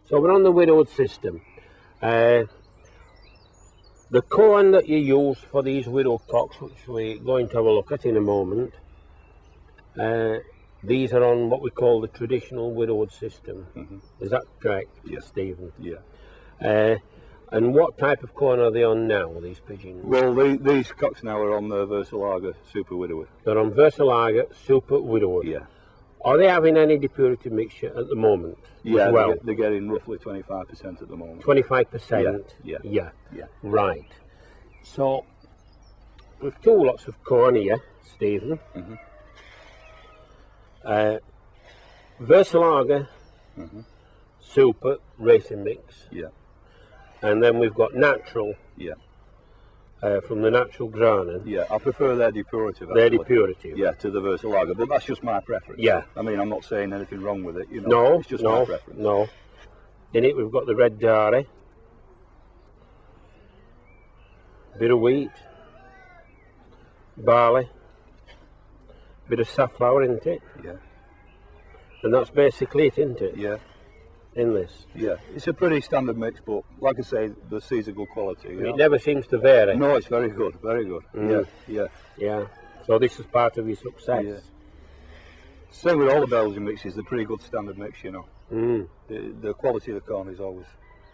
So we're on the widowed system. The corn that you use for these widowed cocks, which we're going to have a look at in a moment, these are on what we call the traditional widowed system. Is that correct, Stephen? Yeah. And what type of corn are they on now, these pigeons? Well, these cocks now are on the Versalager Super Widower. They're on Versalager Super Widower. Yeah. Are they having any depurated mixture at the moment? Yeah, as well? they're getting roughly 25% at the moment. 25%? Yeah. Right. So, we've two lots of corn here, Stephen. Versalager Super Racing Mix. Yeah. And then we've got natural. Yeah. From the natural Granen. Yeah, I prefer their depurative. Their depurative. Yeah, to the Versalager, but that's just my preference. Yeah. I mean, I'm not saying anything wrong with it, you know. No, it's just my preference. No. In it we've got the red dairy, bit of wheat, barley, bit of safflower, isn't it? Yeah. And that's basically it, isn't it? Yeah. In this. Yeah, it's a pretty standard mix, but like I say, the seeds are good quality. It never seems to vary. No, it's very good, very good. Yeah. So this is part of your success. Yeah. Same with all the Belgian mixes, they're pretty good standard mix, you know. The quality of the corn is always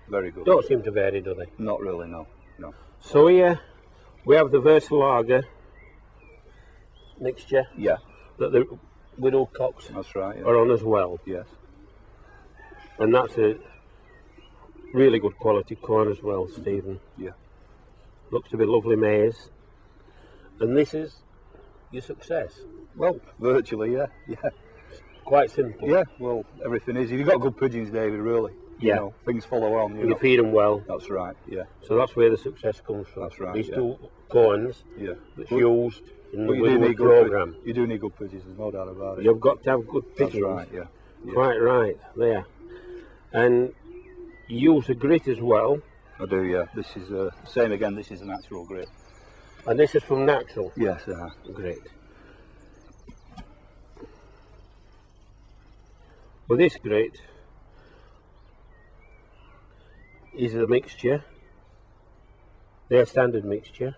very good. Don't seem to vary, do they? Not really, no. So here we have the Versalager mixture. Yeah. That the widowed cocks That's right. are on as well. Yes. And that's a really good quality corn as well, Stephen. Yeah. Looks to be lovely maize. And this is your success. Well, virtually, yeah. Quite simple. Yeah, well, everything is. If you've got good pigeons, David, really, you know, things follow on. You feed them well. That's right, yeah. So that's where the success comes from. That's right, These two corns that's used in the widowed programme. You do need good pigeons, there's no doubt about it. You've got to have good pigeons. That's right, yeah. Quite right, there. And you use a grit as well. I do, yeah. This is same again. This is a natural grit. And this is from natural. Yes, grit. Well, this grit is a mixture. Their standard mixture.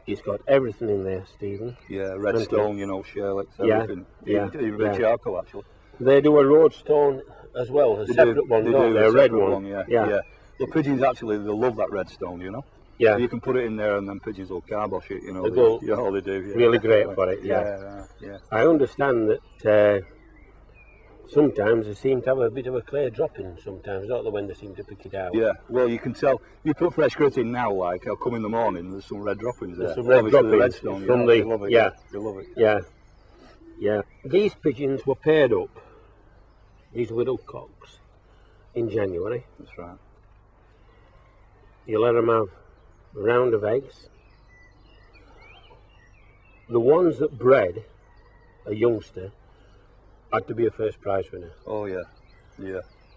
It's got everything in there, Stephen. Yeah, redstone, you know, shellac, everything. Yeah. Charcoal, actually. They do a roadstone as well, a separate one, don't they? A red one. Yeah. The pigeons actually, they love that redstone, you know. Yeah. You can put it in there and then pigeons will carbosh it, you know. They do. They do. Yeah. Really great for it, yeah. I understand that sometimes they seem to have a bit of a clay dropping sometimes, don't they, when they seem to pick it out? Yeah, well, you can tell. You put fresh grit in now, like, I'll come in the morning, there's some red droppings there. There's some red droppings the redstone, from they love it. They love it. Yeah. These pigeons were paired up, these widowed cocks, in January. That's right. You let them have a round of eggs. The ones that bred a youngster had to be a first prize winner. Oh yeah.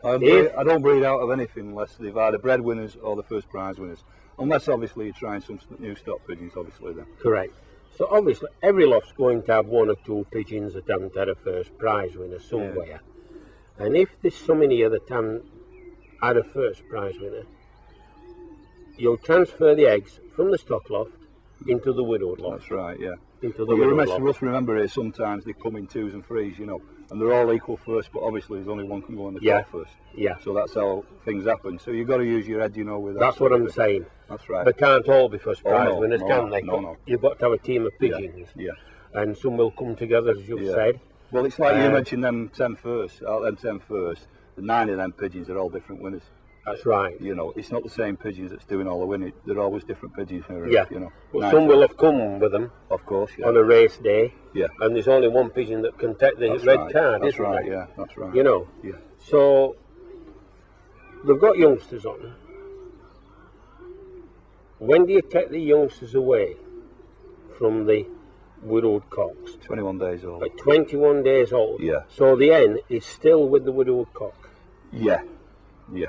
I don't breed out of anything unless they've either bred winners or the first prize winners. Unless obviously you're trying some new stock pigeons, obviously then. Correct. So obviously every loft's going to have one or two pigeons that haven't had a first prize winner somewhere. Yeah. And if there's so many that haven't had a first prize winner, you'll transfer the eggs from the stock loft into the widowed loft. That's right, yeah. Into the widowed loft. You must remember here, sometimes they come in 2s and 3s, you know, and they're all equal first, but obviously there's only one can go on the top first. Yeah. So that's how things happen. So you've got to use your head, you know, with that. That's what I'm saying. That's right. They can't all be first prize winners, can they? No. You've got to have a team of pigeons. Yeah. And some will come together, as you've said. Well, it's like you mentioned them 10 first, the 9 of them pigeons are all different winners. That's right. You know, it's not the same pigeons that's doing all the winning. They're always different pigeons. You know. But some will have come with them. Of course, on a race day. Yeah. And there's only one pigeon that can take the red card, that's isn't right, there? Yeah, that's right. You know. Yeah. So they've got youngsters on. When do you take the youngsters away from the widowed cocks? 21 days old. At 21 days old. Yeah. So the hen is still with the widowed cock. Yeah.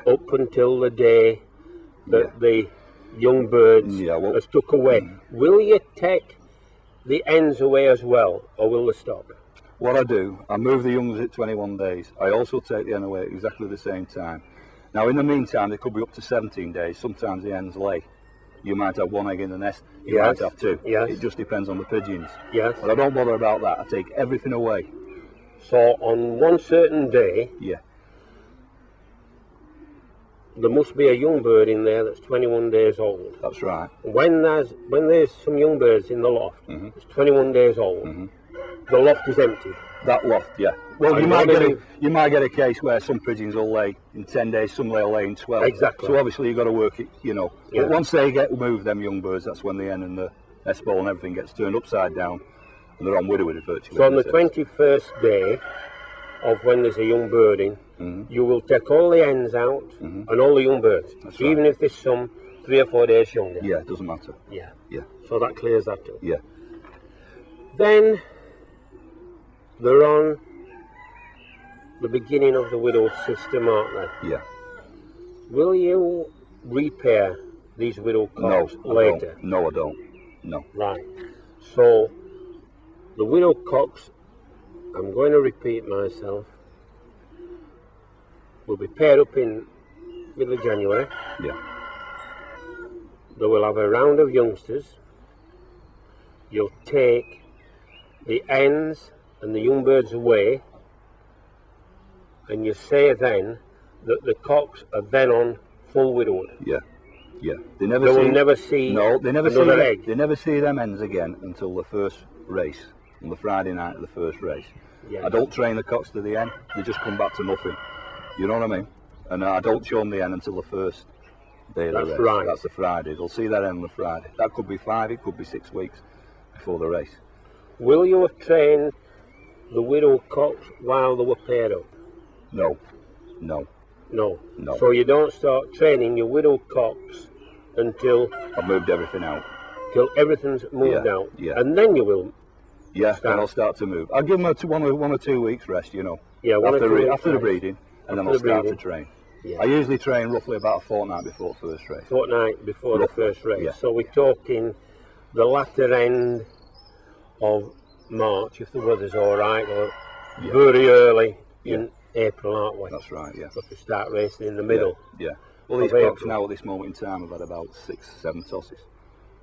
Up until the day that the young birds are stuck away. Will you take the hens away as well, or will they stop? What I do, I move the youngs at 21 days. I also take the hen away at exactly the same time. Now in the meantime, they could be up to 17 days. Sometimes the hens lay. You might have one egg in the nest, you might have two. Yes. It just depends on the pigeons. Yes. But I don't bother about that. I take everything away. So on one certain day, Yeah. there must be a young bird in there that's 21 days old. That's right. When there's some young birds in the loft, it's 21 days old, the loft is empty. That loft, yeah. Well, you might get a case where some pigeons will lay in 10 days, some will lay in 12. Exactly. So obviously you've got to work it, you know. Yeah. But once they get moved, them young birds, that's when the hen and the nest ball and everything gets turned upside down, and they're on widowed virtually. So on the 21st day of when there's a young bird in, you will take all the hens out and all the young birds, That's even right. if there's some 3 or 4 days younger. Yeah, it doesn't matter. Yeah. Yeah. So that clears that up. Yeah. Then they're on the beginning of the widow system, aren't they? Yeah. Will you repair these widow cocks later? No, I don't. No. Right. So the widow cocks, I'm going to repeat myself, will be paired up in middle of January. Yeah. They will have a round of youngsters. You'll take the hens and the young birds away, and you say then that the cocks are then on full widowed. Yeah. Yeah. They Will never see No, they never another see egg. They never see them hens again until the first race, on the Friday night of the first race. Yes. I don't train the cocks to the hen, they just come back to nothing. You know what I mean? And I don't show them the hen until the first day of the race. That's right. That's the Friday. They'll see that hen on the Friday. That could be 5, it could be 6 weeks before the race. Will you have trained the widow cocks while they were paired up? No. No. No. No. So you don't start training your widow cocks until I've moved everything out. Everything's moved Yeah, out. yeah. And then you will. Yeah, then I'll start to move. I'll give them one or 2 weeks rest, you know. Yeah, after the breeding, and then I'll start to train. Yeah. I usually train roughly about a fortnight before the first race. Fortnight before the first race. Yeah. So we're talking the latter end of March, if the weather's all right, or very early in April, aren't we? That's right, yeah. Because we start racing in the middle. Yeah. Well, these of cocks April. now at this moment in time have had about 6-7 tosses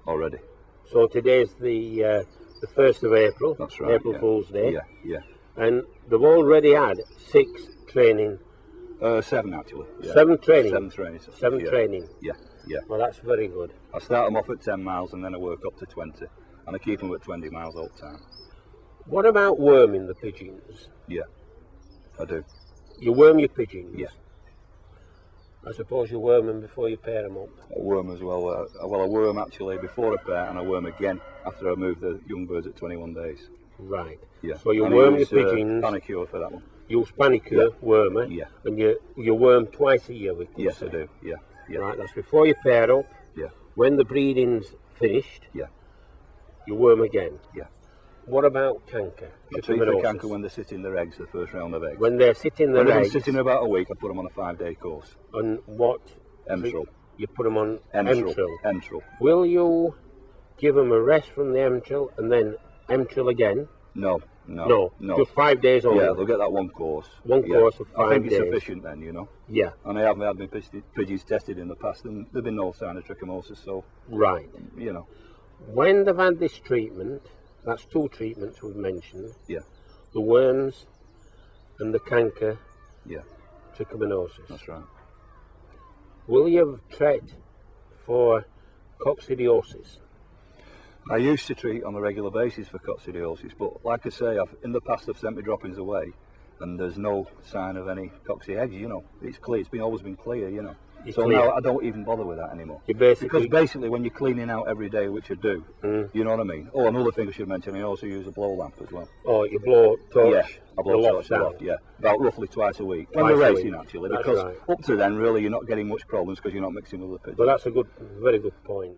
already. So today's the 1st of April. That's right. April Fool's Day. Yeah, yeah. And they've already had 6 training. 7 actually. Yeah. 7 training. 7 training. 7 yeah. training. Yeah, yeah. Well, that's very good. I start them off at 10 miles and then I work up to 20. And I keep them at 20 miles all the time. What about worming the pigeons? Yeah, I do. You worm your pigeons? Yeah. I suppose you worm them before you pair them up. I worm as well. I worm actually before I pair and I worm again after I move the young birds at 21 days. Right. Yeah. So you And I worm your use, pigeons. Panicure for that one. Use panicure, wormer. Yeah. And you worm twice a year, we could Yes, say. I do. Yeah. Yeah. Right, that's before you pair up. Yeah. When the breeding's finished, Yeah. you worm again. Yeah. What about canker? I treat the canker when they're sitting their eggs, the first round of eggs. When they're sitting their When they've been eggs. sitting about a week, I put them on a 5-day course. And what? Emtril. You put them on Emtril. Emtril. Emtril. Will you give them a rest from the Emtril and then Emtril again? No. Just 5 days only. Yeah, they'll get that one course. One course of 5 I think days. it's sufficient then, you know. Yeah. And I have had my pigeons tested in the past and there've been no sign of trichomosis, so, Right. you know. When they've had this treatment, that's 2 treatments we've mentioned. Yeah. The worms and the canker Yeah, trichomoniasis. that's right. Will you treat for coccidiosis? I used to treat on a regular basis for coccidiosis, but like I say, in the past I've sent my droppings away and there's no sign of any cocci eggs, you know. It's clear, always been clear, you know. So clear. now I don't even bother with that anymore. Because basically when you're cleaning out every day, which I do, you know what I mean? Oh, another thing I should mention, I also use a blow lamp as well. Oh, you blow torch Yeah, I blow the torch lofts the out. loft, yeah. About roughly twice a week. When Twice we're a racing week. actually, That's because right. up to then really you're not getting much problems because you're not mixing with the pigeons. But that's a very good point.